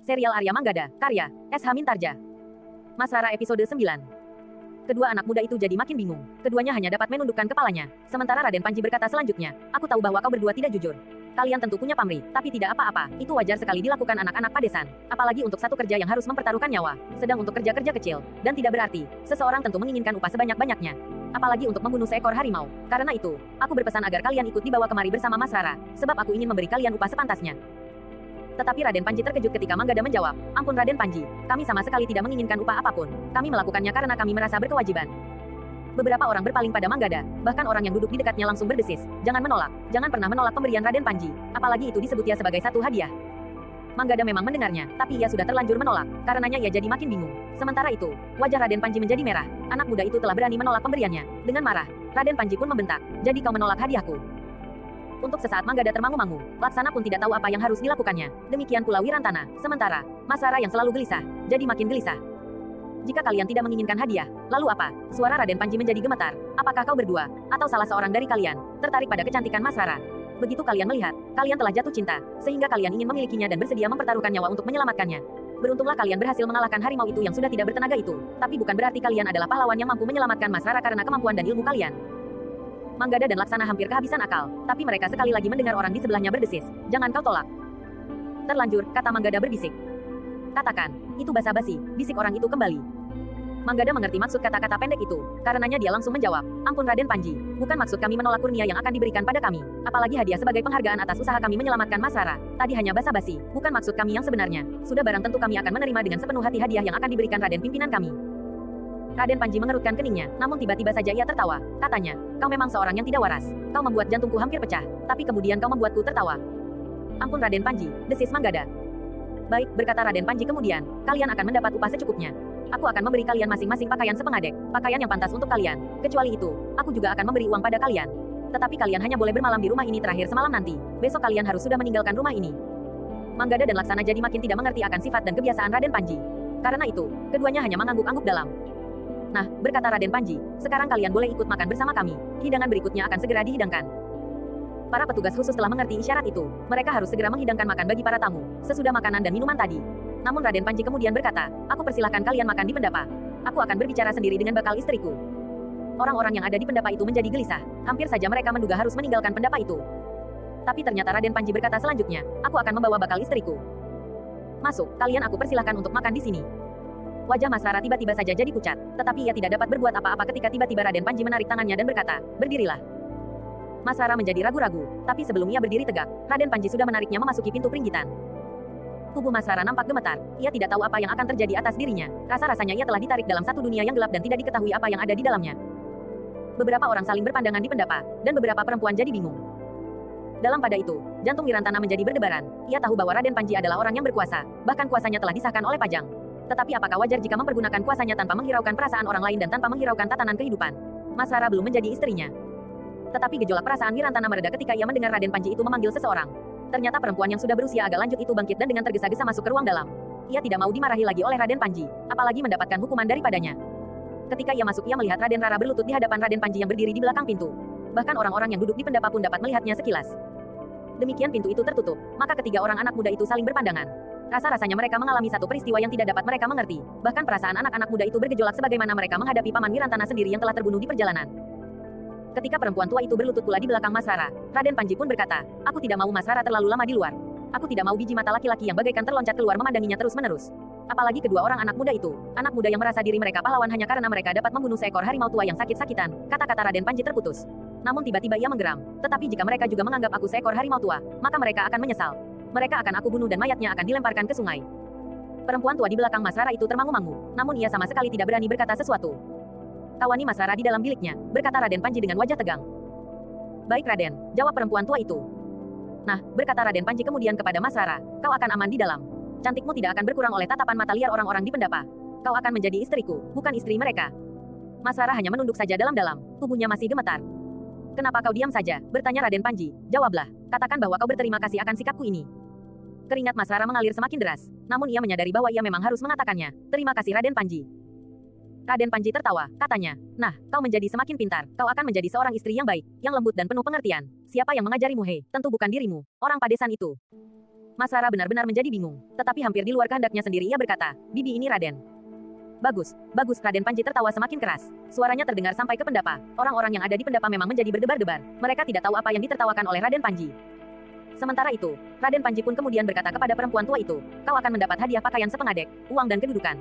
Serial Arya Manggada, karya S. Hamintarja. Mas Rara episode 9. Kedua anak muda itu jadi makin bingung. Keduanya hanya dapat menundukkan kepalanya. Sementara Raden Panji berkata selanjutnya, aku tahu bahwa kau berdua tidak jujur. Kalian tentu punya pamrih, tapi tidak apa-apa. Itu wajar sekali dilakukan anak-anak padesan. Apalagi untuk satu kerja yang harus mempertaruhkan nyawa. Sedang untuk kerja-kerja kecil. Dan tidak berarti, seseorang tentu menginginkan upah sebanyak-banyaknya. Apalagi untuk membunuh seekor harimau. Karena itu, aku berpesan agar kalian ikut dibawa kemari bersama Mas Rara. Sebab aku ingin memberi kalian upah sepantasnya. Tetapi Raden Panji terkejut ketika Manggada menjawab, ampun Raden Panji, kami sama sekali tidak menginginkan upah apapun. Kami melakukannya karena kami merasa berkewajiban. Beberapa orang berpaling pada Manggada, bahkan orang yang duduk di dekatnya langsung berdesis, jangan menolak, jangan pernah menolak pemberian Raden Panji, apalagi itu disebutnya sebagai satu hadiah. Manggada memang mendengarnya, tapi ia sudah terlanjur menolak, karenanya ia jadi makin bingung. Sementara itu, wajah Raden Panji menjadi merah, anak muda itu telah berani menolak pemberiannya. Dengan marah, Raden Panji pun membentak, jadi kau menolak hadiahku. Untuk sesaat Manggada termangu-mangu, Laksana pun tidak tahu apa yang harus dilakukannya. Demikian pula Wirantana. Sementara, Mas Rara yang selalu gelisah, jadi makin gelisah. Jika kalian tidak menginginkan hadiah, lalu apa? Suara Raden Panji menjadi gemetar. Apakah kau berdua, atau salah seorang dari kalian, tertarik pada kecantikan Mas Rara? Begitu kalian melihat, kalian telah jatuh cinta, sehingga kalian ingin memilikinya dan bersedia mempertaruhkan nyawa untuk menyelamatkannya. Beruntunglah kalian berhasil mengalahkan harimau itu yang sudah tidak bertenaga itu. Tapi bukan berarti kalian adalah pahlawan yang mampu menyelamatkan Mas Rara karena kemampuan dan ilmu kalian. Manggada dan Laksana hampir kehabisan akal, tapi mereka sekali lagi mendengar orang di sebelahnya berdesis, jangan kau tolak. Terlanjur, kata Manggada berbisik. Katakan, itu basa-basi, bisik orang itu kembali. Manggada mengerti maksud kata-kata pendek itu, karenanya dia langsung menjawab, ampun Raden Panji, bukan maksud kami menolak kurnia yang akan diberikan pada kami, apalagi hadiah sebagai penghargaan atas usaha kami menyelamatkan Mas Rara. Tadi hanya basa-basi, bukan maksud kami yang sebenarnya. Sudah barang tentu kami akan menerima dengan sepenuh hati hadiah yang akan diberikan Raden pimpinan kami. Raden Panji mengerutkan keningnya, namun tiba-tiba saja ia tertawa. Katanya, kau memang seorang yang tidak waras. Kau membuat jantungku hampir pecah, tapi kemudian kau membuatku tertawa. Ampun Raden Panji, desis Manggada. Baik, berkata Raden Panji kemudian, kalian akan mendapat upah secukupnya. Aku akan memberi kalian masing-masing pakaian sepengadek, pakaian yang pantas untuk kalian. Kecuali itu, aku juga akan memberi uang pada kalian. Tetapi kalian hanya boleh bermalam di rumah ini terakhir semalam nanti. Besok kalian harus sudah meninggalkan rumah ini. Manggada dan Laksana jadi makin tidak mengerti akan sifat dan kebiasaan Raden Panji. Karena itu, keduanya hanya mengangguk-angguk dalam. Nah, berkata Raden Panji, sekarang kalian boleh ikut makan bersama kami. Hidangan berikutnya akan segera dihidangkan. Para petugas khusus telah mengerti isyarat itu. Mereka harus segera menghidangkan makan bagi para tamu, sesudah makanan dan minuman tadi. Namun Raden Panji kemudian berkata, aku persilahkan kalian makan di pendapa. Aku akan berbicara sendiri dengan bakal istriku. Orang-orang yang ada di pendapa itu menjadi gelisah. Hampir saja mereka menduga harus meninggalkan pendapa itu. Tapi ternyata Raden Panji berkata selanjutnya, aku akan membawa bakal istriku. Masuk, kalian aku persilahkan untuk makan di sini. Wajah Mas Rara tiba-tiba saja jadi pucat, tetapi ia tidak dapat berbuat apa-apa ketika tiba-tiba Raden Panji menarik tangannya dan berkata, berdirilah. Mas Rara menjadi ragu-ragu, tapi sebelum ia berdiri tegak, Raden Panji sudah menariknya memasuki pintu peringgitan. Tubuh Mas Rara nampak gemetar, ia tidak tahu apa yang akan terjadi atas dirinya, rasa-rasanya ia telah ditarik dalam satu dunia yang gelap dan tidak diketahui apa yang ada di dalamnya. Beberapa orang saling berpandangan di pendapa, dan beberapa perempuan jadi bingung. Dalam pada itu, jantung Wirantana menjadi berdebaran, ia tahu bahwa Raden Panji adalah orang yang berkuasa, bahkan kuasanya telah disahkan oleh Pajang. Tetapi apakah wajar jika mempergunakan kuasanya tanpa menghiraukan perasaan orang lain dan tanpa menghiraukan tatanan kehidupan? Mas Rara belum menjadi istrinya. Tetapi gejolak perasaan Wirantana mereda ketika ia mendengar Raden Panji itu memanggil seseorang. Ternyata perempuan yang sudah berusia agak lanjut itu bangkit dan dengan tergesa-gesa masuk ke ruang dalam. Ia tidak mau dimarahi lagi oleh Raden Panji, apalagi mendapatkan hukuman daripadanya. Ketika ia masuk ia melihat Raden Rara berlutut di hadapan Raden Panji yang berdiri di belakang pintu. Bahkan orang-orang yang duduk di pendapa pun dapat melihatnya sekilas. Demikian pintu itu tertutup, maka ketiga orang anak muda itu saling berpandangan. Rasa-rasanya mereka mengalami satu peristiwa yang tidak dapat mereka mengerti. Bahkan perasaan anak-anak muda itu bergejolak sebagaimana mereka menghadapi Paman Wirantana sendiri yang telah terbunuh di perjalanan. Ketika perempuan tua itu berlutut pula di belakang Mas Rara, Raden Panji pun berkata, aku tidak mau Mas Rara terlalu lama di luar. Aku tidak mau biji mata laki-laki yang bagaikan terloncat keluar memandanginya terus-menerus. Apalagi kedua orang anak muda itu, anak muda yang merasa diri mereka pahlawan hanya karena mereka dapat membunuh seekor harimau tua yang sakit-sakitan. Kata-kata Raden Panji terputus. Namun tiba-tiba ia menggeram. Tetapi jika mereka juga menganggap aku seekor harimau tua, maka mereka akan menyesal. Mereka akan aku bunuh dan mayatnya akan dilemparkan ke sungai. Perempuan tua di belakang Mas Rara itu termangu-mangu, namun ia sama sekali tidak berani berkata sesuatu. Tawani Mas Rara di dalam biliknya, berkata Raden Panji dengan wajah tegang. Baik Raden, jawab perempuan tua itu. Nah, berkata Raden Panji kemudian kepada Mas Rara, kau akan aman di dalam. Cantikmu tidak akan berkurang oleh tatapan mata liar orang-orang di pendapa. Kau akan menjadi istriku, bukan istri mereka. Mas Rara hanya menunduk saja dalam-dalam, tubuhnya masih gemetar. Kenapa kau diam saja? Bertanya Raden Panji. Jawablah, katakan bahwa kau berterima kasih akan sikapku ini. Keringat Mas Rara mengalir semakin deras, namun ia menyadari bahwa ia memang harus mengatakannya. Terima kasih Raden Panji. Raden Panji tertawa, katanya. Nah, kau menjadi semakin pintar. Kau akan menjadi seorang istri yang baik, yang lembut dan penuh pengertian. Siapa yang mengajarimu, hei? Tentu bukan dirimu, orang padesan itu. Mas Rara benar-benar menjadi bingung. Tetapi hampir di luar kehendaknya sendiri ia berkata, bibi ini Raden. Bagus, bagus. Raden Panji tertawa semakin keras. Suaranya terdengar sampai ke pendapa. Orang-orang yang ada di pendapa memang menjadi berdebar-debar. Mereka tidak tahu apa yang ditertawakan oleh Raden Panji. Sementara itu, Raden Panji pun kemudian berkata kepada perempuan tua itu, kau akan mendapat hadiah pakaian sepengadek, uang dan kedudukan.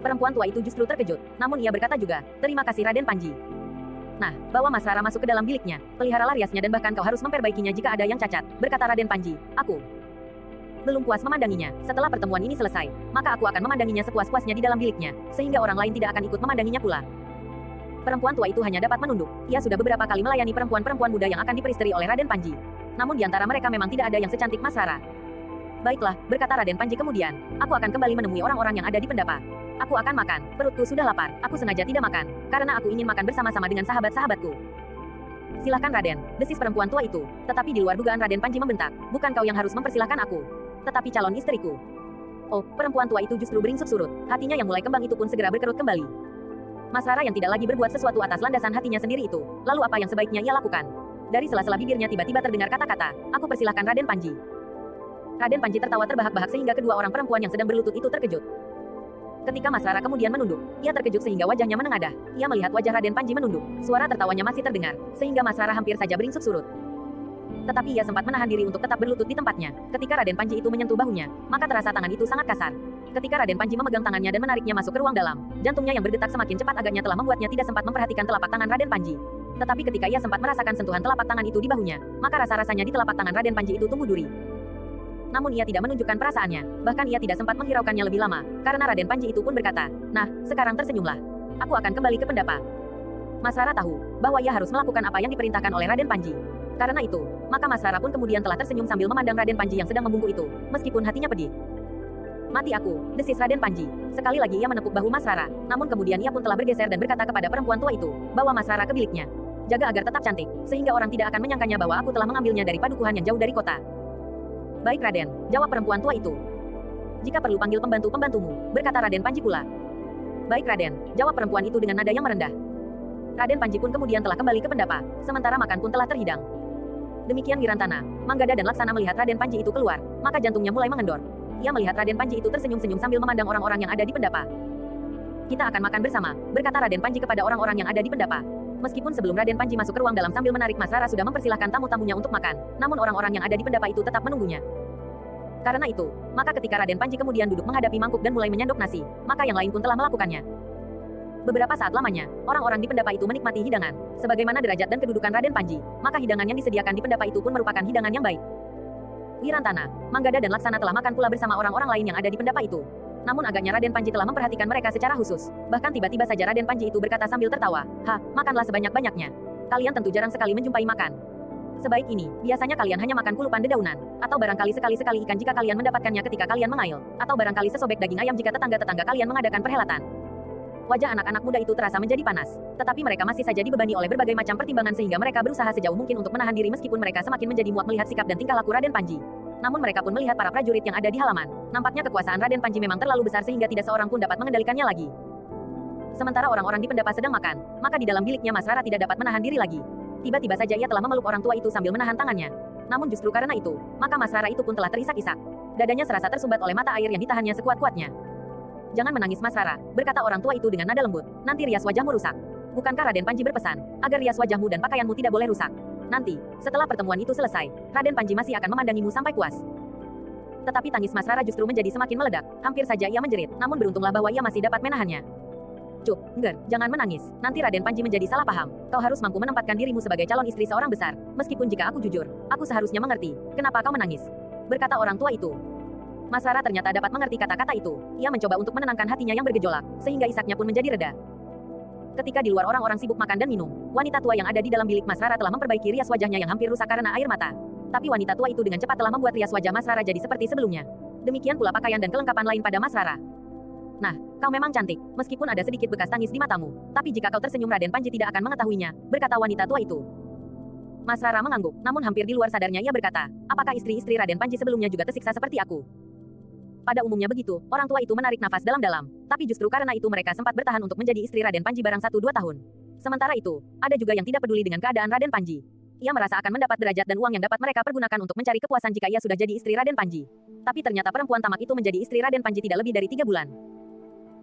Perempuan tua itu justru terkejut, namun ia berkata juga, terima kasih Raden Panji. Nah, bawa Mas Rara masuk ke dalam biliknya, peliharalah riasnya dan bahkan kau harus memperbaikinya jika ada yang cacat, berkata Raden Panji. Aku belum puas memandanginya. Setelah pertemuan ini selesai, maka aku akan memandanginya sepuas-puasnya di dalam biliknya, sehingga orang lain tidak akan ikut memandanginya pula. Perempuan tua itu hanya dapat menunduk. Ia sudah beberapa kali melayani perempuan-perempuan muda yang akan diperistri oleh Raden Panji. Namun di antara mereka memang tidak ada yang secantik Mas Rara. Baiklah, berkata Raden Panji kemudian, aku akan kembali menemui orang-orang yang ada di pendapa. Aku akan makan, perutku sudah lapar. Aku sengaja tidak makan, karena aku ingin makan bersama-sama dengan sahabat-sahabatku. Silahkan Raden, desis perempuan tua itu. Tetapi di luar dugaan Raden Panji membentak, bukan kau yang harus mempersilahkan aku, tetapi calon istriku. Oh, perempuan tua itu justru beringsut surut. Hatinya yang mulai kembang itu pun segera berkerut kembali. Mas Rara yang tidak lagi berbuat sesuatu atas landasan hatinya sendiri itu, lalu apa yang sebaiknya ia lakukan? Dari sela-sela bibirnya tiba-tiba terdengar kata-kata, aku persilahkan Raden Panji. Raden Panji tertawa terbahak-bahak sehingga kedua orang perempuan yang sedang berlutut itu terkejut. Ketika Mas Rara kemudian menunduk, ia terkejut sehingga wajahnya menengadah. Ia melihat wajah Raden Panji menunduk, suara tertawanya masih terdengar, sehingga Mas Rara hampir saja beringsut surut. Tetapi ia sempat menahan diri untuk tetap berlutut di tempatnya. Ketika Raden Panji itu menyentuh bahunya, maka terasa tangan itu sangat kasar. Ketika Raden Panji memegang tangannya dan menariknya masuk ke ruang dalam, jantungnya yang berdetak semakin cepat agaknya telah membuatnya tidak sempat memperhatikan telapak tangan Raden Panji. Tetapi ketika ia sempat merasakan sentuhan telapak tangan itu di bahunya, maka rasa-rasanya di telapak tangan Raden Panji itu tumbuh duri. Namun ia tidak menunjukkan perasaannya, bahkan ia tidak sempat menghiraukannya lebih lama, karena Raden Panji itu pun berkata, nah, sekarang tersenyumlah. Aku akan kembali ke pendapa. Mas Rara tahu bahwa ia harus melakukan apa yang diperintahkan oleh Raden Panji. Karena itu, maka Mas Rara pun kemudian telah tersenyum sambil memandang Raden Panji yang sedang membungkuk itu, meskipun hatinya pedih. Mati aku, desis Raden Panji. Sekali lagi ia menepuk bahu Mas Rara, namun kemudian ia pun telah bergeser dan berkata kepada perempuan tua itu, bawa Mas Rara ke biliknya. Jaga agar tetap cantik, sehingga orang tidak akan menyangkanya bahwa aku telah mengambilnya dari padukuhan yang jauh dari kota. Baik Raden, jawab perempuan tua itu. Jika perlu panggil pembantu-pembantumu, berkata Raden Panji pula. Baik Raden, jawab perempuan itu dengan nada yang merendah. Raden Panji pun kemudian telah kembali ke pendapa, sementara makan pun telah terhidang. Demikian Wirantana, Manggada dan Laksana melihat Raden Panji itu keluar, maka jantungnya mulai mengendor. Ia melihat Raden Panji itu tersenyum-senyum sambil memandang orang-orang yang ada di pendapa. Kita akan makan bersama, berkata Raden Panji kepada orang-orang yang ada di pendapa. Meskipun sebelum Raden Panji masuk ke ruang dalam sambil menarik Mas Rara sudah mempersilahkan tamu-tamunya untuk makan, namun orang-orang yang ada di pendapa itu tetap menunggunya. Karena itu, maka ketika Raden Panji kemudian duduk menghadapi mangkuk dan mulai menyendok nasi, maka yang lain pun telah melakukannya. Beberapa saat lamanya, orang-orang di pendapa itu menikmati hidangan. Sebagaimana derajat dan kedudukan Raden Panji, maka hidangan yang disediakan di pendapa itu pun merupakan hidangan yang baik. Wirantana, Manggada dan Laksana telah makan pula bersama orang-orang lain yang ada di pendapa itu. Namun agaknya Raden Panji telah memperhatikan mereka secara khusus. Bahkan tiba-tiba saja Raden Panji itu berkata sambil tertawa, makanlah sebanyak-banyaknya. Kalian tentu jarang sekali menjumpai makan sebaik ini. Biasanya kalian hanya makan kulupan dedaunan, atau barangkali sekali-sekali ikan jika kalian mendapatkannya ketika kalian mengail, atau barangkali sesobek daging ayam jika tetangga-tetangga kalian mengadakan perhelatan. Wajah anak-anak muda itu terasa menjadi panas, tetapi mereka masih saja dibebani oleh berbagai macam pertimbangan sehingga mereka berusaha sejauh mungkin untuk menahan diri meskipun mereka semakin menjadi muak melihat sikap dan tingkah laku Raden Panji. Namun mereka pun melihat para prajurit yang ada di halaman. Nampaknya kekuasaan Raden Panji memang terlalu besar sehingga tidak seorang pun dapat mengendalikannya lagi. Sementara orang-orang di pendapa sedang makan, maka di dalam biliknya Mas Rara tidak dapat menahan diri lagi. Tiba-tiba saja ia telah memeluk orang tua itu sambil menahan tangannya. Namun justru karena itu, maka Mas Rara itu pun telah terisak-isak. Dadanya serasa tersumbat oleh mata air yang ditahannya sekuat-kuatnya. Jangan menangis Mas Rara, berkata orang tua itu dengan nada lembut. Nanti rias wajahmu rusak. Bukankah Raden Panji berpesan, agar rias wajahmu dan pakaianmu tidak boleh rusak? Nanti, setelah pertemuan itu selesai, Raden Panji masih akan memandangimu sampai puas. Tetapi tangis Mas Rara justru menjadi semakin meledak. Hampir saja ia menjerit, namun beruntunglah bahwa ia masih dapat menahannya. Cuk, Nger, jangan menangis. Nanti Raden Panji menjadi salah paham. Kau harus mampu menempatkan dirimu sebagai calon istri seorang besar. Meskipun jika aku jujur, aku seharusnya mengerti. Kenapa kau menangis? Berkata orang tua itu. Mas Rara ternyata dapat mengerti kata-kata itu. Ia mencoba untuk menenangkan hatinya yang bergejolak, sehingga isaknya pun menjadi reda. Ketika di luar orang-orang sibuk makan dan minum, wanita tua yang ada di dalam bilik Mas Rara telah memperbaiki rias wajahnya yang hampir rusak karena air mata. Tapi wanita tua itu dengan cepat telah membuat rias wajah Mas Rara jadi seperti sebelumnya. Demikian pula pakaian dan kelengkapan lain pada Mas Rara. Nah, kau memang cantik, meskipun ada sedikit bekas tangis di matamu. Tapi jika kau tersenyum Raden Panji tidak akan mengetahuinya, berkata wanita tua itu. Mas Rara mengangguk, namun hampir di luar sadarnya ia berkata, apakah istri-istri Raden Panji sebelumnya juga tersiksa seperti aku? Pada umumnya begitu, orang tua itu menarik nafas dalam-dalam. Tapi justru karena itu mereka sempat bertahan untuk menjadi istri Raden Panji barang 1-2 tahun. Sementara itu, ada juga yang tidak peduli dengan keadaan Raden Panji. Ia merasa akan mendapat derajat dan uang yang dapat mereka pergunakan untuk mencari kepuasan jika ia sudah jadi istri Raden Panji. Tapi ternyata perempuan tamak itu menjadi istri Raden Panji tidak lebih dari 3 bulan.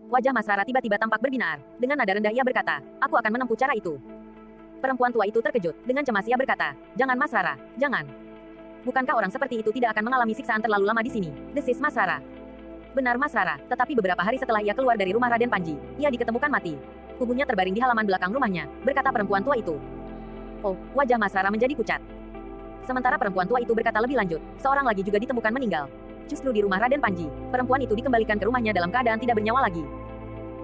Wajah Mas Rara tiba-tiba tampak berbinar. Dengan nada rendah ia berkata, aku akan menempuh cara itu. Perempuan tua itu terkejut. Dengan cemas ia berkata, jangan Mas Rara, jangan. Bukankah orang seperti itu tidak akan mengalami siksaan terlalu lama di sini? Desis Mas Rara. Benar Mas Rara, tetapi beberapa hari setelah ia keluar dari rumah Raden Panji, ia diketemukan mati. Tubuhnya terbaring di halaman belakang rumahnya, berkata perempuan tua itu. Oh, wajah Mas Rara menjadi pucat. Sementara perempuan tua itu berkata lebih lanjut, seorang lagi juga ditemukan meninggal. Justru di rumah Raden Panji, perempuan itu dikembalikan ke rumahnya dalam keadaan tidak bernyawa lagi.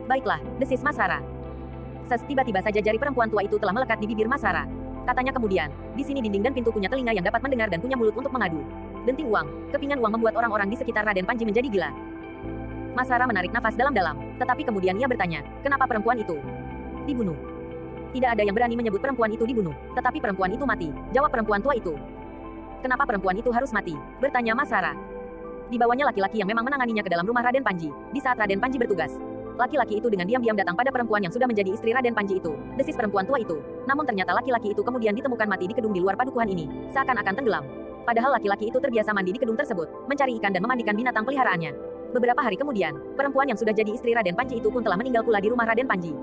Baiklah, desis Mas Rara. Tiba-tiba saja jari perempuan tua itu telah melekat di bibir Mas Rara. Katanya kemudian, di sini dinding dan pintu punya telinga yang dapat mendengar dan punya mulut untuk mengadu. Denting uang, kepingan uang membuat orang-orang di sekitar Raden Panji menjadi gila. Mas Rara menarik nafas dalam-dalam, tetapi kemudian ia bertanya, kenapa perempuan itu dibunuh? Tidak ada yang berani menyebut perempuan itu dibunuh, tetapi perempuan itu mati, jawab perempuan tua itu. Kenapa perempuan itu harus mati? Bertanya Mas Rara. Dibawanya laki-laki yang memang menanganinya ke dalam rumah Raden Panji, di saat Raden Panji bertugas. Laki-laki itu dengan diam-diam datang pada perempuan yang sudah menjadi istri Raden Panji itu, desis perempuan tua itu. Namun ternyata laki-laki itu kemudian ditemukan mati di kedung di luar padukuhan ini, seakan-akan tenggelam. Padahal laki-laki itu terbiasa mandi di kedung tersebut, mencari ikan dan memandikan binatang peliharaannya. Beberapa hari kemudian, perempuan yang sudah jadi istri Raden Panji itu pun telah meninggal pula di rumah Raden Panji.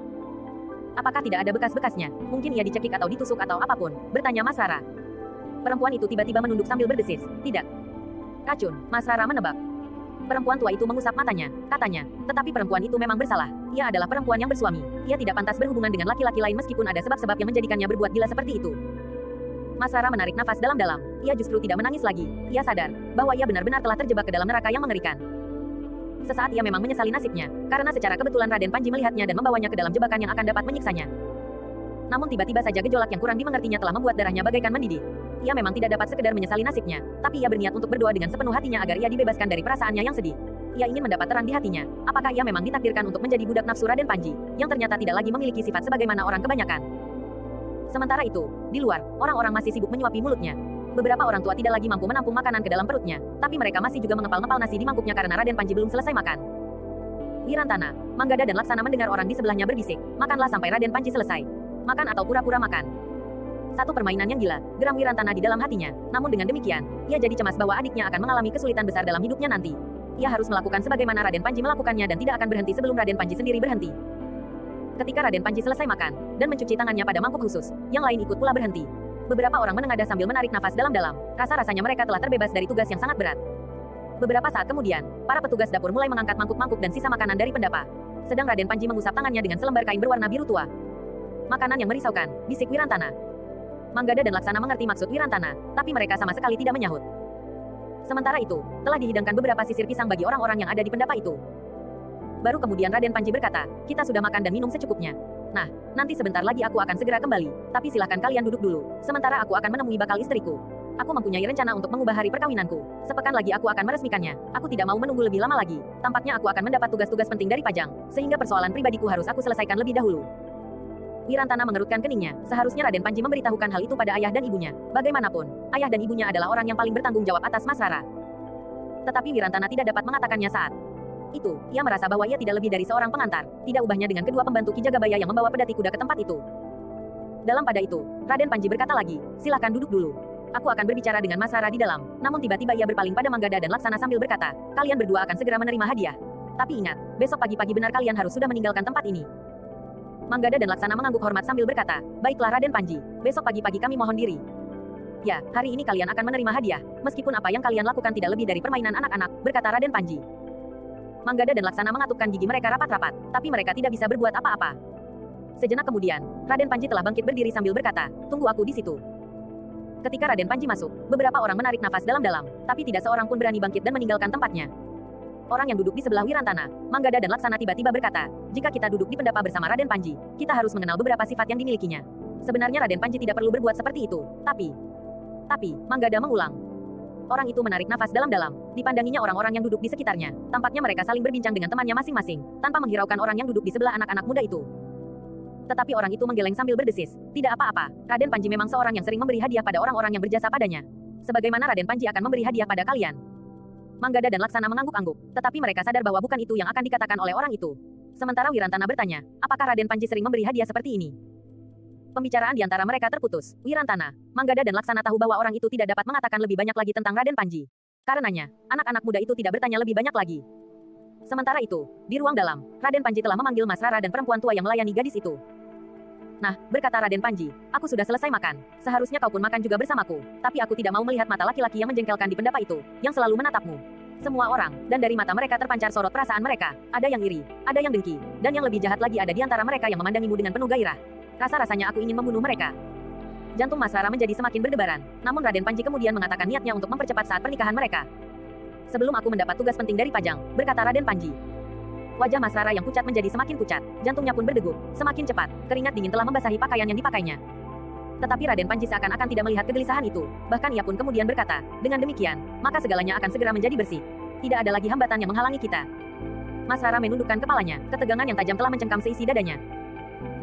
Apakah tidak ada bekas-bekasnya? Mungkin ia dicekik atau ditusuk atau apapun, bertanya Mas Rara. Perempuan itu tiba-tiba menunduk sambil berdesis, tidak. Racun, Mas Rara menebak. Perempuan tua itu mengusap matanya, katanya, tetapi perempuan itu memang bersalah. Ia adalah perempuan yang bersuami. Ia tidak pantas berhubungan dengan laki-laki lain meskipun ada sebab-sebab yang menjadikannya berbuat gila seperti itu. Mas Rara menarik nafas dalam-dalam. Ia justru tidak menangis lagi. Ia sadar bahwa ia benar-benar telah terjebak ke dalam neraka yang mengerikan. Sesaat ia memang menyesali nasibnya, karena secara kebetulan Raden Panji melihatnya dan membawanya ke dalam jebakan yang akan dapat menyiksanya. Namun tiba-tiba saja gejolak yang kurang dimengertinya telah membuat darahnya bagaikan mendidih. Ia memang tidak dapat sekedar menyesali nasibnya, tapi ia berniat untuk berdoa dengan sepenuh hatinya agar ia dibebaskan dari perasaannya yang sedih. Ia ingin mendapat terang di hatinya, apakah ia memang ditakdirkan untuk menjadi budak nafsu Raden Panji, yang ternyata tidak lagi memiliki sifat sebagaimana orang kebanyakan. Sementara itu, di luar, orang-orang masih sibuk menyuapi mulutnya. Beberapa orang tua tidak lagi mampu menampung makanan ke dalam perutnya, tapi mereka masih juga mengepal-ngepal nasi di mangkuknya karena Raden Panji belum selesai makan. Wirantana, Manggada dan Laksana mendengar orang di sebelahnya berbisik, makanlah sampai Raden Panji selesai. Makan atau pura-pura makan. Satu permainan yang gila, geram Wirantana di dalam hatinya. Namun dengan demikian, ia jadi cemas bahwa adiknya akan mengalami kesulitan besar dalam hidupnya nanti. Ia harus melakukan sebagaimana Raden Panji melakukannya dan tidak akan berhenti sebelum Raden Panji sendiri berhenti. Ketika Raden Panji selesai makan, dan mencuci tangannya pada mangkuk khusus, yang lain ikut pula berhenti. Beberapa orang menengadah sambil menarik nafas dalam-dalam, rasa-rasanya mereka telah terbebas dari tugas yang sangat berat. Beberapa saat kemudian, para petugas dapur mulai mengangkat mangkuk-mangkuk dan sisa makanan dari pendapa. Sedang Raden Panji mengusap tangannya dengan selembar kain berwarna biru tua. Makanan yang merisaukan, bisik Wirantana. Manggada dan Laksana mengerti maksud Wirantana, tapi mereka sama sekali tidak menyahut. Sementara itu, telah dihidangkan beberapa sisir pisang bagi orang-orang yang ada di pendapa itu. Baru kemudian Raden Panji berkata, kita sudah makan dan minum secukupnya. Nah, nanti sebentar lagi aku akan segera kembali, tapi silahkan kalian duduk dulu, sementara aku akan menemui bakal istriku. Aku mempunyai rencana untuk mengubah hari perkawinanku. Sepekan lagi aku akan meresmikannya. Aku tidak mau menunggu lebih lama lagi. Tampaknya aku akan mendapat tugas-tugas penting dari Pajang, sehingga persoalan pribadiku harus aku selesaikan lebih dahulu. Wirantana mengerutkan keningnya. Seharusnya Raden Panji memberitahukan hal itu pada ayah dan ibunya. Bagaimanapun, ayah dan ibunya adalah orang yang paling bertanggung jawab atas Mas Rara. Tetapi Wirantana tidak dapat mengatakannya saat itu. Ia merasa bahwa ia tidak lebih dari seorang pengantar. Tidak ubahnya dengan kedua pembantu Ki Jagabaya yang membawa pedati kuda ke tempat itu. Dalam pada itu, Raden Panji berkata lagi, silakan duduk dulu. Aku akan berbicara dengan Mas Rara di dalam. Namun tiba-tiba ia berpaling pada Manggada dan Laksana sambil berkata, kalian berdua akan segera menerima hadiah. Tapi ingat, besok pagi-pagi benar kalian harus sudah meninggalkan tempat ini. Manggada dan Laksana mengangguk hormat sambil berkata, baiklah Raden Panji, besok pagi-pagi kami mohon diri. Ya, hari ini kalian akan menerima hadiah, meskipun apa yang kalian lakukan tidak lebih dari permainan anak-anak, berkata Raden Panji. Manggada dan Laksana mengatupkan gigi mereka rapat-rapat, tapi mereka tidak bisa berbuat apa-apa. Sejenak kemudian, Raden Panji telah bangkit berdiri sambil berkata, tunggu aku di situ. Ketika Raden Panji masuk, beberapa orang menarik nafas dalam-dalam, tapi tidak seorang pun berani bangkit dan meninggalkan tempatnya. Orang yang duduk di sebelah Wirantana, Manggada dan Laksana tiba-tiba berkata, jika kita duduk di pendapa bersama Raden Panji, kita harus mengenal beberapa sifat yang dimilikinya. Sebenarnya Raden Panji tidak perlu berbuat seperti itu, tapi, Manggada mengulang. Orang itu menarik nafas dalam-dalam, dipandanginya orang-orang yang duduk di sekitarnya, tampaknya mereka saling berbincang dengan temannya masing-masing, tanpa menghiraukan orang yang duduk di sebelah anak-anak muda itu. Tetapi orang itu menggeleng sambil berdesis, tidak apa-apa, Raden Panji memang seorang yang sering memberi hadiah pada orang-orang yang berjasa padanya. Sebagaimana Raden Panji akan memberi hadiah pada kalian. Manggada dan Laksana mengangguk-angguk, tetapi mereka sadar bahwa bukan itu yang akan dikatakan oleh orang itu. Sementara Wirantana bertanya, apakah Raden Panji sering memberi hadiah seperti ini? Pembicaraan di antara mereka terputus. Wirantana, Manggada dan Laksana tahu bahwa orang itu tidak dapat mengatakan lebih banyak lagi tentang Raden Panji. Karenanya, anak-anak muda itu tidak bertanya lebih banyak lagi. Sementara itu, di ruang dalam, Raden Panji telah memanggil Mas Rara dan perempuan tua yang melayani gadis itu. Nah, berkata Raden Panji, aku sudah selesai makan. Seharusnya kau pun makan juga bersamaku. Tapi aku tidak mau melihat mata laki-laki yang menjengkelkan di pendapa itu, yang selalu menatapmu. Semua orang, dan dari mata mereka terpancar sorot perasaan mereka. Ada yang iri, ada yang dengki, dan yang lebih jahat lagi ada di antara mereka yang memandangimu dengan penuh gairah. Rasa-rasanya aku ingin membunuh mereka. Jantung Mas Rara menjadi semakin berdebaran. Namun Raden Panji kemudian mengatakan niatnya untuk mempercepat saat pernikahan mereka. Sebelum aku mendapat tugas penting dari Pajang, berkata Raden Panji. Wajah Mas Rara yang pucat menjadi semakin pucat, jantungnya pun berdegup, semakin cepat, keringat dingin telah membasahi pakaian yang dipakainya. Tetapi Raden Panji seakan-akan tidak melihat kegelisahan itu, bahkan ia pun kemudian berkata, dengan demikian, maka segalanya akan segera menjadi bersih. Tidak ada lagi hambatan yang menghalangi kita. Mas Rara menundukkan kepalanya, ketegangan yang tajam telah mencengkam seisi dadanya.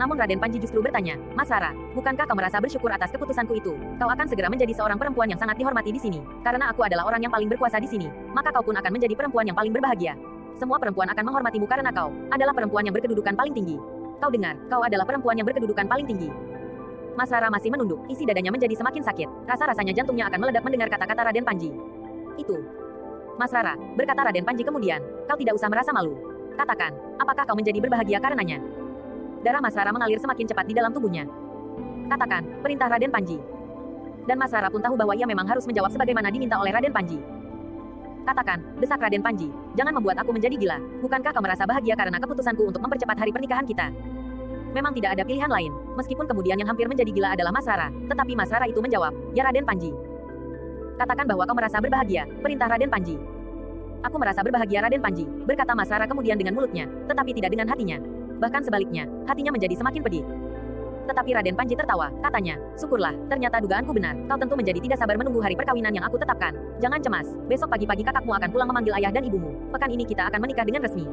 Namun Raden Panji justru bertanya, Mas Rara, bukankah kau merasa bersyukur atas keputusanku itu? Kau akan segera menjadi seorang perempuan yang sangat dihormati di sini. Karena aku adalah orang yang paling berkuasa di sini, maka kau pun akan menjadi perempuan yang paling berbahagia. Semua perempuan akan menghormatimu karena kau adalah perempuan yang berkedudukan paling tinggi. Kau dengar, kau adalah perempuan yang berkedudukan paling tinggi. Mas Rara masih menunduk, isi dadanya menjadi semakin sakit. Rasa-rasanya jantungnya akan meledak mendengar kata-kata Raden Panji. Itu. Mas Rara, berkata Raden Panji kemudian, kau tidak usah merasa malu. Katakan, apakah kau menjadi berbahagia karenanya? Darah Mas Rara mengalir semakin cepat di dalam tubuhnya. Katakan, perintah Raden Panji. Dan Mas Rara pun tahu bahwa ia memang harus menjawab sebagaimana diminta oleh Raden Panji. Katakan, desak Raden Panji, jangan membuat aku menjadi gila. Bukankah kau merasa bahagia karena keputusanku untuk mempercepat hari pernikahan kita? Memang tidak ada pilihan lain, meskipun kemudian yang hampir menjadi gila adalah Mas Rara. Tetapi Mas Rara itu menjawab, ya Raden Panji. Katakan bahwa kau merasa berbahagia, perintah Raden Panji. Aku merasa berbahagia Raden Panji, berkata Mas Rara kemudian dengan mulutnya, tetapi tidak dengan hatinya. Bahkan sebaliknya, hatinya menjadi semakin pedih. Tetapi Raden Panji tertawa, katanya, syukurlah, ternyata dugaanku benar, kau tentu menjadi tidak sabar menunggu hari perkawinan yang aku tetapkan. Jangan cemas, besok pagi-pagi kakakmu akan pulang memanggil ayah dan ibumu. Pekan ini kita akan menikah dengan resmi.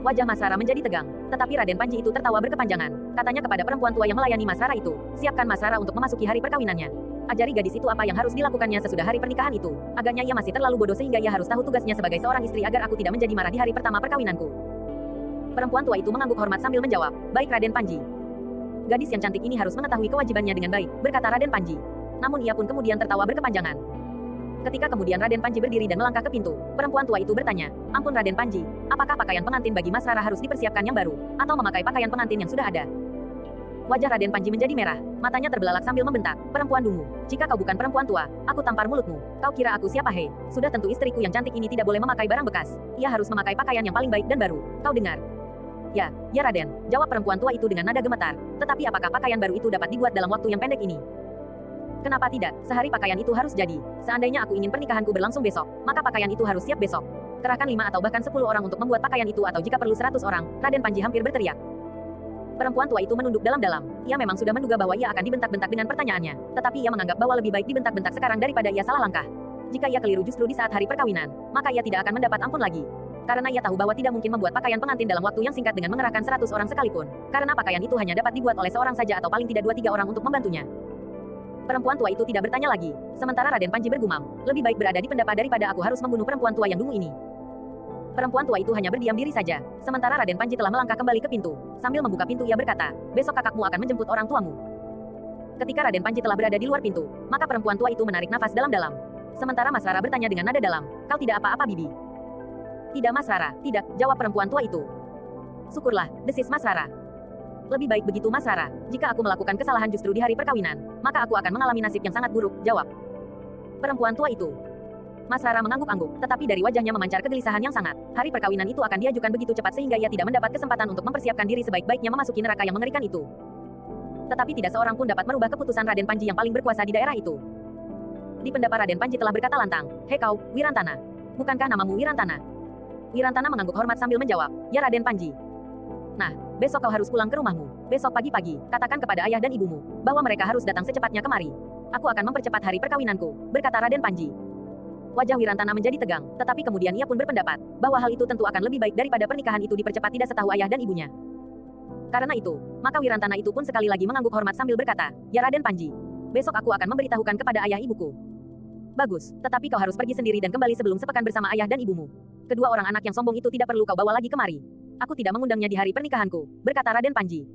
Wajah Mas Rara menjadi tegang, tetapi Raden Panji itu tertawa berkepanjangan. Katanya kepada perempuan tua yang melayani Mas Rara itu, siapkan Mas Rara untuk memasuki hari perkawinannya. Ajari gadis itu apa yang harus dilakukannya sesudah hari pernikahan itu. Agaknya ia masih terlalu bodoh sehingga ia harus tahu tugasnya sebagai seorang istri agar aku tidak menjadi marah di hari pertama perkawinanku. Perempuan tua itu mengangguk hormat sambil menjawab, baik Raden Panji. Gadis yang cantik ini harus mengetahui kewajibannya dengan baik, berkata Raden Panji. Namun ia pun kemudian tertawa berkepanjangan. Ketika kemudian Raden Panji berdiri dan melangkah ke pintu, perempuan tua itu bertanya, ampun Raden Panji, apakah pakaian pengantin bagi Mas Rara harus dipersiapkan yang baru, atau memakai pakaian pengantin yang sudah ada? Wajah Raden Panji menjadi merah, matanya terbelalak sambil membentak, perempuan dungu, jika kau bukan perempuan tua, aku tampar mulutmu. Kau kira aku siapa hei? Sudah tentu istriku yang cantik ini tidak boleh memakai barang bekas. Ia harus memakai pakaian yang paling baik dan baru. Kau dengar? Ya, ya Raden, jawab perempuan tua itu dengan nada gemetar. Tetapi apakah pakaian baru itu dapat dibuat dalam waktu yang pendek ini? Kenapa tidak? Sehari pakaian itu harus jadi. Seandainya aku ingin pernikahanku berlangsung besok, maka pakaian itu harus siap besok. Kerahkan 5 atau bahkan 10 orang untuk membuat pakaian itu atau jika perlu 100 orang, Raden Panji hampir berteriak. Perempuan tua itu menunduk dalam-dalam. Ia memang sudah menduga bahwa ia akan dibentak-bentak dengan pertanyaannya. Tetapi ia menganggap bahwa lebih baik dibentak-bentak sekarang daripada ia salah langkah. Jika ia keliru justru di saat hari perkawinan, maka ia tidak akan mendapat ampun lagi. Karena ia tahu bahwa tidak mungkin membuat pakaian pengantin dalam waktu yang singkat dengan mengerahkan 100 orang sekalipun. Karena pakaian itu hanya dapat dibuat oleh seorang saja atau paling tidak 2-3 orang untuk membantunya. Perempuan tua itu tidak bertanya lagi. Sementara Raden Panji bergumam, lebih baik berada di pendapa daripada aku harus membunuh perempuan tua yang dungu ini. Perempuan tua itu hanya berdiam diri saja. Sementara Raden Panji telah melangkah kembali ke pintu. Sambil membuka pintu ia berkata, besok kakakmu akan menjemput orang tuamu. Ketika Raden Panji telah berada di luar pintu, maka perempuan tua itu menarik nafas dalam-dalam. Sementara Mas Rara bertanya dengan nada dalam, kau tidak apa-apa Bibi? Tidak Mas Rara, tidak, jawab perempuan tua itu. Syukurlah, desis Mas Rara. Lebih baik begitu Mas Rara, jika aku melakukan kesalahan justru di hari perkawinan, maka aku akan mengalami nasib yang sangat buruk, jawab perempuan tua itu. Mas Rara mengangguk-angguk, tetapi dari wajahnya memancar kegelisahan yang sangat. Hari perkawinan itu akan diajukan begitu cepat sehingga ia tidak mendapat kesempatan untuk mempersiapkan diri sebaik-baiknya memasuki neraka yang mengerikan itu. Tetapi tidak seorang pun dapat merubah keputusan Raden Panji yang paling berkuasa di daerah itu. Di pendapa Raden Panji telah berkata lantang, hei kau, Wirantana. Bukankah namamu Wirantana? Wirantana mengangguk hormat sambil menjawab, ya Raden Panji. Nah, besok kau harus pulang ke rumahmu. Besok pagi-pagi, katakan kepada ayah dan ibumu, bahwa mereka harus datang secepatnya kemari. Aku akan mempercepat hari perkawinanku, berkata Raden Panji. Wajah Wirantana menjadi tegang, tetapi kemudian ia pun berpendapat, bahwa hal itu tentu akan lebih baik daripada pernikahan itu dipercepat tidak setahu ayah dan ibunya. Karena itu, maka Wirantana itu pun sekali lagi mengangguk hormat sambil berkata, ya Raden Panji. Besok aku akan memberitahukan kepada ayah ibuku. Bagus, tetapi kau harus pergi sendiri dan kembali sebelum sepekan bersama ayah dan ibumu. Kedua orang anak yang sombong itu tidak perlu kau bawa lagi kemari. Aku tidak mengundangnya di hari pernikahanku, berkata Raden Panji.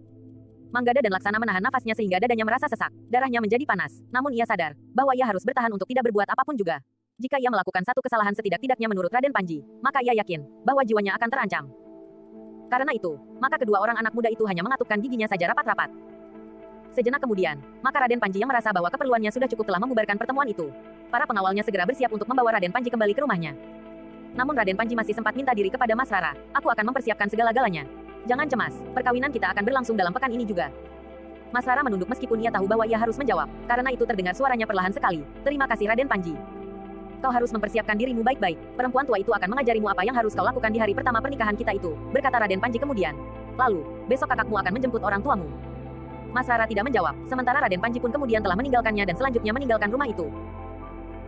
Manggada dan Laksana menahan nafasnya sehingga dadanya merasa sesak. Darahnya menjadi panas, namun ia sadar bahwa ia harus bertahan untuk tidak berbuat apapun juga. Jika ia melakukan satu kesalahan setidak-tidaknya menurut Raden Panji, maka ia yakin bahwa jiwanya akan terancam. Karena itu, maka kedua orang anak muda itu hanya mengatupkan giginya saja rapat-rapat. Sejenak kemudian, maka Raden Panji yang merasa bahwa keperluannya sudah cukup telah membubarkan pertemuan itu. Para pengawalnya segera bersiap untuk membawa Raden Panji kembali ke rumahnya. Namun Raden Panji masih sempat minta diri kepada Mas Rara, aku akan mempersiapkan segala-galanya. Jangan cemas, perkawinan kita akan berlangsung dalam pekan ini juga. Mas Rara menunduk meskipun ia tahu bahwa ia harus menjawab, karena itu terdengar suaranya perlahan sekali. Terima kasih Raden Panji. Kau harus mempersiapkan dirimu baik-baik, perempuan tua itu akan mengajarimu apa yang harus kau lakukan di hari pertama pernikahan kita itu, berkata Raden Panji kemudian. Lalu, besok kakakmu akan menjemput orang tuamu. Mas Rara tidak menjawab, sementara Raden Panji pun kemudian telah meninggalkannya dan selanjutnya meninggalkan rumah itu.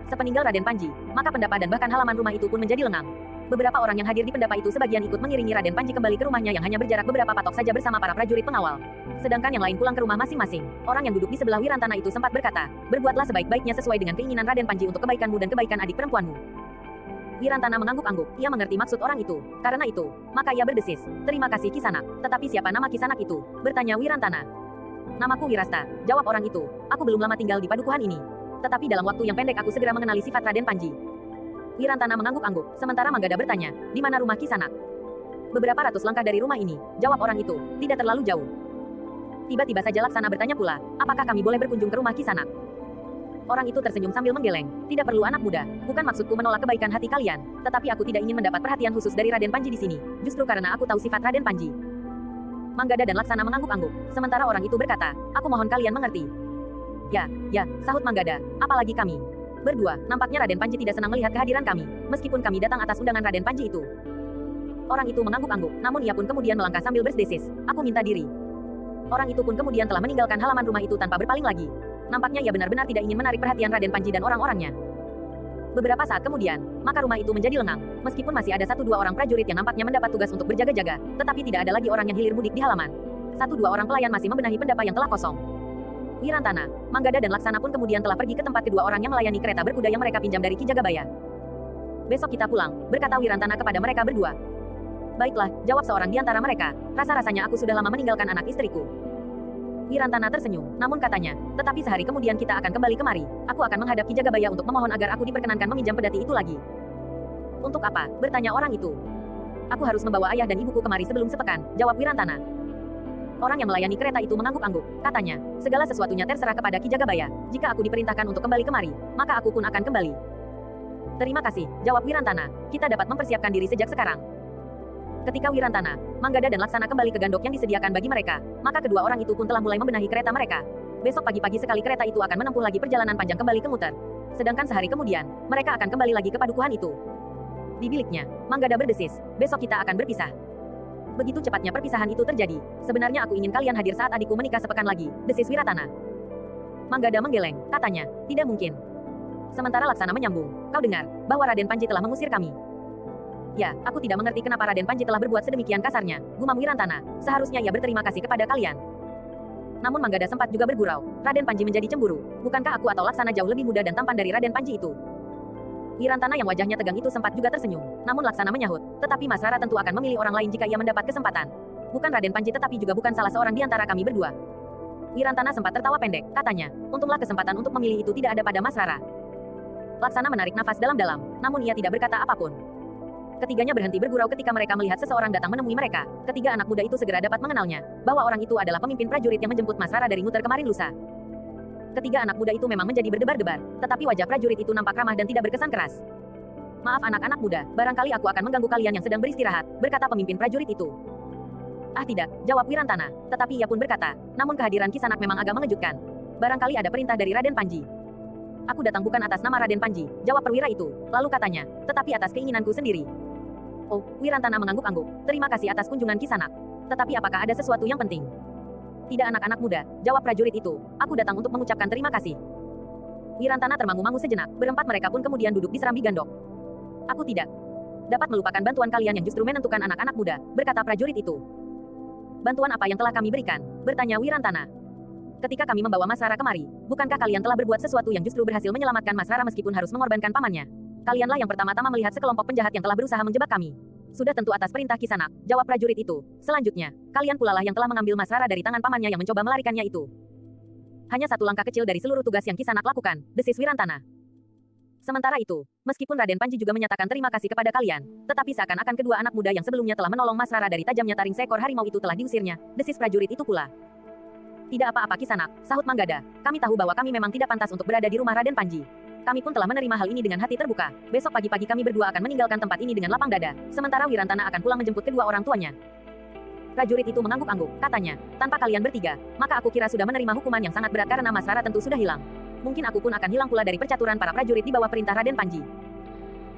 Sepeninggal Raden Panji, maka pendapa dan bahkan halaman rumah itu pun menjadi lengang. Beberapa orang yang hadir di pendapa itu sebagian ikut mengiringi Raden Panji kembali ke rumahnya yang hanya berjarak beberapa patok saja bersama para prajurit pengawal. Sedangkan yang lain pulang ke rumah masing-masing. Orang yang duduk di sebelah Wirantana itu sempat berkata, berbuatlah sebaik-baiknya sesuai dengan keinginan Raden Panji untuk kebaikanmu dan kebaikan adik perempuanmu. Wirantana mengangguk-angguk, ia mengerti maksud orang itu. Karena itu, maka ia berdesis, terima kasih Kisanak. Tetapi siapa nama Kisanak itu? Bertanya Wirantana. Namaku Wirasta, jawab orang itu. Aku belum lama tinggal di padukuhan ini. Tetapi dalam waktu yang pendek aku segera mengenali sifat Raden Panji. Wirantana mengangguk-angguk, sementara Manggada bertanya, di mana rumah Kisanak? Beberapa ratus langkah dari rumah ini, jawab orang itu, tidak terlalu jauh. Tiba-tiba saja Laksana bertanya pula, apakah kami boleh berkunjung ke rumah Kisanak? Orang itu tersenyum sambil menggeleng, tidak perlu anak muda, bukan maksudku menolak kebaikan hati kalian, tetapi aku tidak ingin mendapat perhatian khusus dari Raden Panji di sini, justru karena aku tahu sifat Raden Panji. Manggada dan Laksana mengangguk-angguk, sementara orang itu berkata, aku mohon kalian mengerti. Ya, sahut Manggada, apalagi kami. Berdua, nampaknya Raden Panji tidak senang melihat kehadiran kami, meskipun kami datang atas undangan Raden Panji itu. Orang itu mengangguk-angguk, namun ia pun kemudian melangkah sambil berdesis, aku minta diri. Orang itu pun kemudian telah meninggalkan halaman rumah itu tanpa berpaling lagi. Nampaknya ia benar-benar tidak ingin menarik perhatian Raden Panji dan orang-orangnya. Beberapa saat kemudian, maka rumah itu menjadi lengang, meskipun masih ada 1-2 orang prajurit yang nampaknya mendapat tugas untuk berjaga-jaga, tetapi tidak ada lagi orang yang hilir mudik di halaman. 1-2 orang pelayan masih membenahi pendapa yang telah kosong. Wirantana, Manggada dan Laksana pun kemudian telah pergi ke tempat kedua orang yang melayani kereta berkuda yang mereka pinjam dari Ki Jagabaya. Besok kita pulang, berkata Wirantana kepada mereka berdua. Baiklah, jawab seorang di antara mereka, rasa-rasanya aku sudah lama meninggalkan anak istriku. Wirantana tersenyum, namun katanya, tetapi sehari kemudian kita akan kembali kemari. Aku akan menghadap Ki Jagabaya untuk memohon agar aku diperkenankan meminjam pedati itu lagi. Untuk apa? Bertanya orang itu. Aku harus membawa ayah dan ibuku kemari sebelum sepekan, jawab Wirantana. Orang yang melayani kereta itu mengangguk-angguk, katanya, segala sesuatunya terserah kepada Ki Jagabaya. Jika aku diperintahkan untuk kembali kemari, maka aku pun akan kembali. Terima kasih, jawab Wirantana. Kita dapat mempersiapkan diri sejak sekarang. Ketika Wirantana, Manggada dan Laksana kembali ke gandok yang disediakan bagi mereka, maka kedua orang itu pun telah mulai membenahi kereta mereka. Besok pagi-pagi sekali kereta itu akan menempuh lagi perjalanan panjang kembali ke Muter. Sedangkan sehari kemudian, mereka akan kembali lagi ke padukuhan itu. Di biliknya, Manggada berdesis, besok kita akan berpisah. Begitu cepatnya perpisahan itu terjadi, sebenarnya aku ingin kalian hadir saat adikku menikah sepekan lagi, desis Wiratana. Manggada menggeleng, katanya, tidak mungkin. Sementara Laksana menyambung, kau dengar, bahwa Raden Panji telah mengusir kami. Ya, aku tidak mengerti kenapa Raden Panji telah berbuat sedemikian kasarnya, gumam Wirantana, seharusnya ia berterima kasih kepada kalian. Namun Manggada sempat juga bergurau, Raden Panji menjadi cemburu, bukankah aku atau Laksana jauh lebih muda dan tampan dari Raden Panji itu? Wirantana yang wajahnya tegang itu sempat juga tersenyum, namun Laksana menyahut, tetapi Mas Rara tentu akan memilih orang lain jika ia mendapat kesempatan. Bukan Raden Panji tetapi juga bukan salah seorang di antara kami berdua. Wirantana sempat tertawa pendek, katanya, untunglah kesempatan untuk memilih itu tidak ada pada Mas Rara. Laksana menarik nafas dalam-dalam, namun ia tidak berkata apapun. Ketiganya berhenti bergurau ketika mereka melihat seseorang datang menemui mereka. Ketiga anak muda itu segera dapat mengenalnya, bahwa orang itu adalah pemimpin prajurit yang menjemput Mas Rara dari Muter kemarin lusa. Ketiga anak muda itu memang menjadi berdebar-debar, tetapi wajah prajurit itu nampak ramah dan tidak berkesan keras. Maaf anak-anak muda, barangkali aku akan mengganggu kalian yang sedang beristirahat, berkata pemimpin prajurit itu. Ah tidak, jawab Wirantana, tetapi ia pun berkata, namun kehadiran Kisanak memang agak mengejutkan. Barangkali ada perintah dari Raden Panji. Aku datang bukan atas nama Raden Panji, jawab perwira itu, lalu katanya, tetapi atas keinginanku sendiri. Oh, Wirantana mengangguk-angguk, terima kasih atas kunjungan Kisanak. Tetapi apakah ada sesuatu yang penting? Tidak anak-anak muda, jawab prajurit itu, aku datang untuk mengucapkan terima kasih. Wirantana termangu-mangu sejenak, berempat mereka pun kemudian duduk di serambi gandok. Aku tidak dapat melupakan bantuan kalian yang justru menentukan anak-anak muda, berkata prajurit itu. Bantuan apa yang telah kami berikan? Bertanya Wirantana. Ketika kami membawa Mas Rara kemari, bukankah kalian telah berbuat sesuatu yang justru berhasil menyelamatkan Mas Rara meskipun harus mengorbankan pamannya? Kalianlah yang pertama-tama melihat sekelompok penjahat yang telah berusaha menjebak kami. Sudah tentu atas perintah Kisanak, jawab prajurit itu. Selanjutnya, kalian pula lah yang telah mengambil Mas Rara dari tangan pamannya yang mencoba melarikannya itu. Hanya satu langkah kecil dari seluruh tugas yang Kisanak lakukan, desis Wirantana. Sementara itu, meskipun Raden Panji juga menyatakan terima kasih kepada kalian, tetapi seakan-akan kedua anak muda yang sebelumnya telah menolong Mas Rara dari tajamnya taring seekor harimau itu telah diusirnya, desis prajurit itu pula. Tidak apa-apa Kisanak, sahut Manggada. Kami tahu bahwa kami memang tidak pantas untuk berada di rumah Raden Panji. Kami pun telah menerima hal ini dengan hati terbuka. Besok pagi-pagi kami berdua akan meninggalkan tempat ini dengan lapang dada, sementara Wirantana akan pulang menjemput kedua orang tuanya. Prajurit itu mengangguk-angguk, katanya, tanpa kalian bertiga, maka aku kira sudah menerima hukuman yang sangat berat karena Mas Rara tentu sudah hilang. Mungkin aku pun akan hilang pula dari percaturan para prajurit di bawah perintah Raden Panji.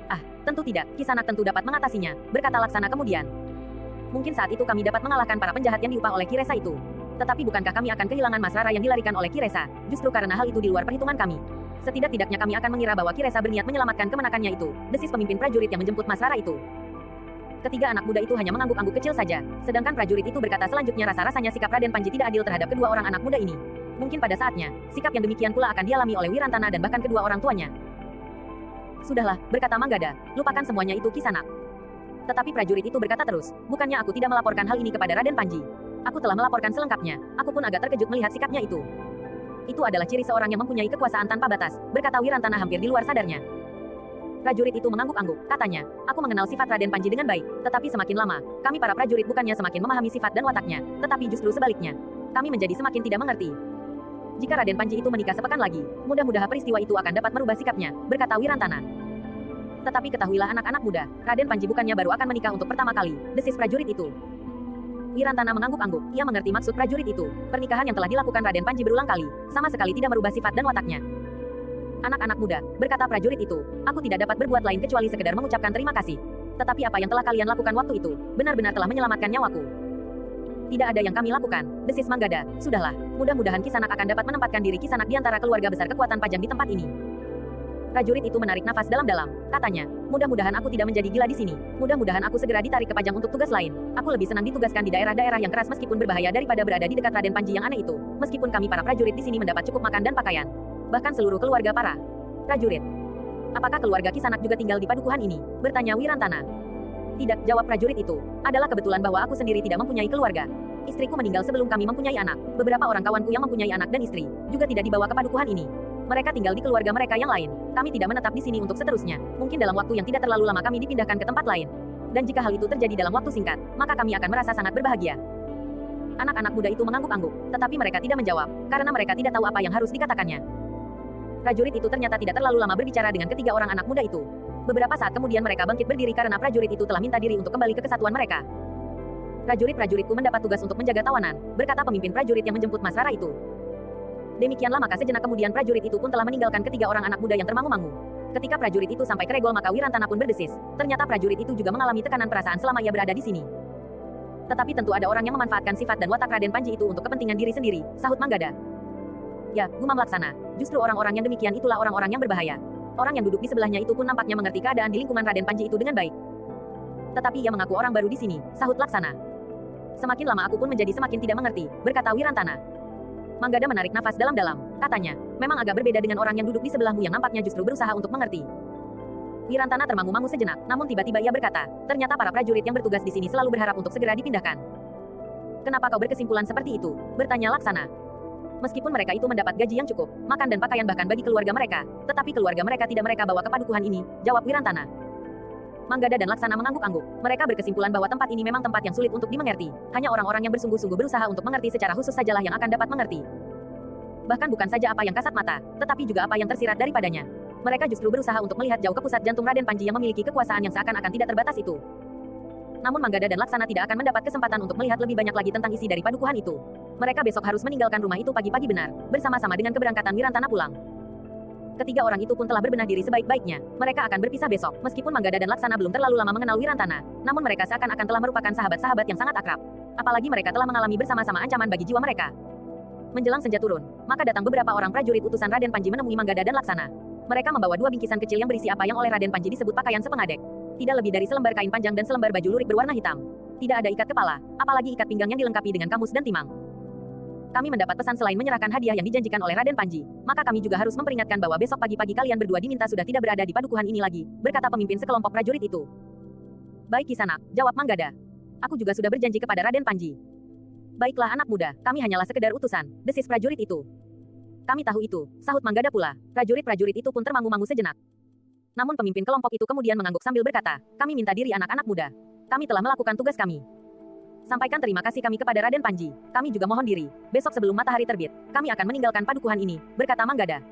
Ah, tentu tidak, Kisanak tentu dapat mengatasinya, berkata Laksana kemudian. Mungkin saat itu kami dapat mengalahkan para penjahat yang diupah oleh Kiresa itu. Tetapi bukankah kami akan kehilangan Mas Rara yang dilarikan oleh Kiresa, justru karena hal itu di luar perhitungan kami. Setidak-tidaknya kami akan mengira bahwa Kiresa berniat menyelamatkan kemenakannya itu, desis pemimpin prajurit yang menjemput Mas Rara itu. Ketiga anak muda itu hanya mengangguk-angguk kecil saja, sedangkan prajurit itu berkata selanjutnya rasa-rasanya sikap Raden Panji tidak adil terhadap kedua orang anak muda ini. Mungkin pada saatnya, sikap yang demikian pula akan dialami oleh Wirantana dan bahkan kedua orang tuanya. Sudahlah, berkata Manggada, lupakan semuanya itu Kisanak. Tetapi prajurit itu berkata terus, bukannya aku tidak melaporkan hal ini kepada Raden Panji. Aku telah melaporkan selengkapnya, aku pun agak terkejut melihat sikapnya itu. Itu adalah ciri seorang yang mempunyai kekuasaan tanpa batas, berkata Wirantana hampir di luar sadarnya. Prajurit itu mengangguk-angguk, katanya, aku mengenal sifat Raden Panji dengan baik, tetapi semakin lama, kami para prajurit bukannya semakin memahami sifat dan wataknya, tetapi justru sebaliknya. Kami menjadi semakin tidak mengerti. Jika Raden Panji itu menikah sepekan lagi, mudah-mudahan peristiwa itu akan dapat merubah sikapnya, berkata Wirantana. Tetapi ketahuilah anak-anak muda, Raden Panji bukannya baru akan menikah untuk pertama kali, desis prajurit itu. Wirantana mengangguk-angguk, ia mengerti maksud prajurit itu. Pernikahan yang telah dilakukan Raden Panji berulang kali, sama sekali tidak merubah sifat dan wataknya. Anak-anak muda, berkata prajurit itu, aku tidak dapat berbuat lain kecuali sekedar mengucapkan terima kasih. Tetapi apa yang telah kalian lakukan waktu itu, benar-benar telah menyelamatkan nyawaku. Tidak ada yang kami lakukan, desis Manggada, sudahlah, mudah-mudahan Kisanak akan dapat menempatkan diri Kisanak di antara keluarga besar kekuatan Pajang di tempat ini. Prajurit itu menarik nafas dalam-dalam, katanya, mudah-mudahan aku tidak menjadi gila di sini, mudah-mudahan aku segera ditarik ke Pajang untuk tugas lain, aku lebih senang ditugaskan di daerah-daerah yang keras meskipun berbahaya daripada berada di dekat Raden Panji yang aneh itu, meskipun kami para prajurit di sini mendapat cukup makan dan pakaian. Bahkan seluruh keluarga para prajurit. Apakah keluarga Kisanak juga tinggal di padukuhan ini? Bertanya Wirantana. Tidak, jawab prajurit itu. Adalah kebetulan bahwa aku sendiri tidak mempunyai keluarga. Istriku meninggal sebelum kami mempunyai anak. Beberapa orang kawanku yang mempunyai anak dan istri juga tidak dibawa ke padukuhan ini. Mereka tinggal di keluarga mereka yang lain. Kami tidak menetap di sini untuk seterusnya. Mungkin dalam waktu yang tidak terlalu lama kami dipindahkan ke tempat lain. Dan jika hal itu terjadi dalam waktu singkat, maka kami akan merasa sangat berbahagia. Anak-anak muda itu mengangguk-angguk, tetapi mereka tidak menjawab, karena mereka tidak tahu apa yang harus dikatakannya. Prajurit itu ternyata tidak terlalu lama berbicara dengan ketiga orang anak muda itu. Beberapa saat kemudian mereka bangkit berdiri karena prajurit itu telah minta diri untuk kembali ke kesatuan mereka. Prajurit-prajuritku mendapat tugas untuk menjaga tawanan, berkata pemimpin prajurit yang menjemput Mas Rara itu. Demikianlah maka sejenak kemudian prajurit itu pun telah meninggalkan ketiga orang anak muda yang termangu-mangu. Ketika prajurit itu sampai ke Regol maka Wirantana pun berdesis. Ternyata prajurit itu juga mengalami tekanan perasaan selama ia berada di sini. Tetapi tentu ada orang yang memanfaatkan sifat dan watak Raden Panji itu untuk kepentingan diri sendiri, sahut Manggada. Ya, gumam Laksana, justru orang-orang yang demikian itulah orang-orang yang berbahaya. Orang yang duduk di sebelahnya itu pun nampaknya mengerti keadaan di lingkungan Raden Panji itu dengan baik. Tetapi ia mengaku orang baru di sini, sahut Laksana. Semakin lama aku pun menjadi semakin tidak mengerti, berkata Wirantana. Manggada menarik nafas dalam-dalam, katanya, memang agak berbeda dengan orang yang duduk di sebelahmu yang nampaknya justru berusaha untuk mengerti. Wirantana termangu-mangu sejenak, namun tiba-tiba ia berkata, ternyata para prajurit yang bertugas di sini selalu berharap untuk segera dipindahkan. Kenapa kau berkesimpulan seperti itu? Bertanya Laksana. Meskipun mereka itu mendapat gaji yang cukup, makan dan pakaian bahkan bagi keluarga mereka, tetapi keluarga mereka tidak mereka bawa ke padukuhan ini, jawab Wirantana. Manggada dan Laksana mengangguk-angguk. Mereka berkesimpulan bahwa tempat ini memang tempat yang sulit untuk dimengerti. Hanya orang-orang yang bersungguh-sungguh berusaha untuk mengerti secara khusus sajalah yang akan dapat mengerti. Bahkan bukan saja apa yang kasat mata, tetapi juga apa yang tersirat daripadanya. Mereka justru berusaha untuk melihat jauh ke pusat jantung Raden Panji yang memiliki kekuasaan yang seakan-akan tidak terbatas itu. Namun Manggada dan Laksana tidak akan mendapat kesempatan untuk melihat lebih banyak lagi tentang isi dari padukuhan itu. Mereka besok harus meninggalkan rumah itu pagi-pagi benar, bersama-sama dengan keberangkatan Wirantana pulang. Ketiga orang itu pun telah berbenah diri sebaik-baiknya. Mereka akan berpisah besok. Meskipun Manggada dan Laksana belum terlalu lama mengenal Wirantana, namun mereka seakan-akan telah merupakan sahabat-sahabat yang sangat akrab. Apalagi mereka telah mengalami bersama-sama ancaman bagi jiwa mereka. Menjelang senja turun, maka datang beberapa orang prajurit utusan Raden Panji menemui Manggada dan Laksana. Mereka membawa dua bingkisan kecil yang berisi apa yang oleh Raden Panji disebut pakaian sepengadek. Tidak lebih dari selembar kain panjang dan selembar baju lurik berwarna hitam. Tidak ada ikat kepala, apalagi ikat pinggang yang dilengkapi dengan kamus dan timang. Kami mendapat pesan selain menyerahkan hadiah yang dijanjikan oleh Raden Panji, maka kami juga harus memperingatkan bahwa besok pagi-pagi kalian berdua diminta sudah tidak berada di padukuhan ini lagi, berkata pemimpin sekelompok prajurit itu. Baik Kisanak, jawab Manggada. Aku juga sudah berjanji kepada Raden Panji. Baiklah anak muda, kami hanyalah sekedar utusan, desis prajurit itu. Kami tahu itu, sahut Manggada pula. Prajurit-prajurit itu pun termangu-mangu sejenak. Namun pemimpin kelompok itu kemudian mengangguk sambil berkata, kami minta diri anak-anak muda. Kami telah melakukan tugas kami. Sampaikan terima kasih kami kepada Raden Panji. Kami juga mohon diri. Besok sebelum matahari terbit, kami akan meninggalkan padukuhan ini, berkata Manggada.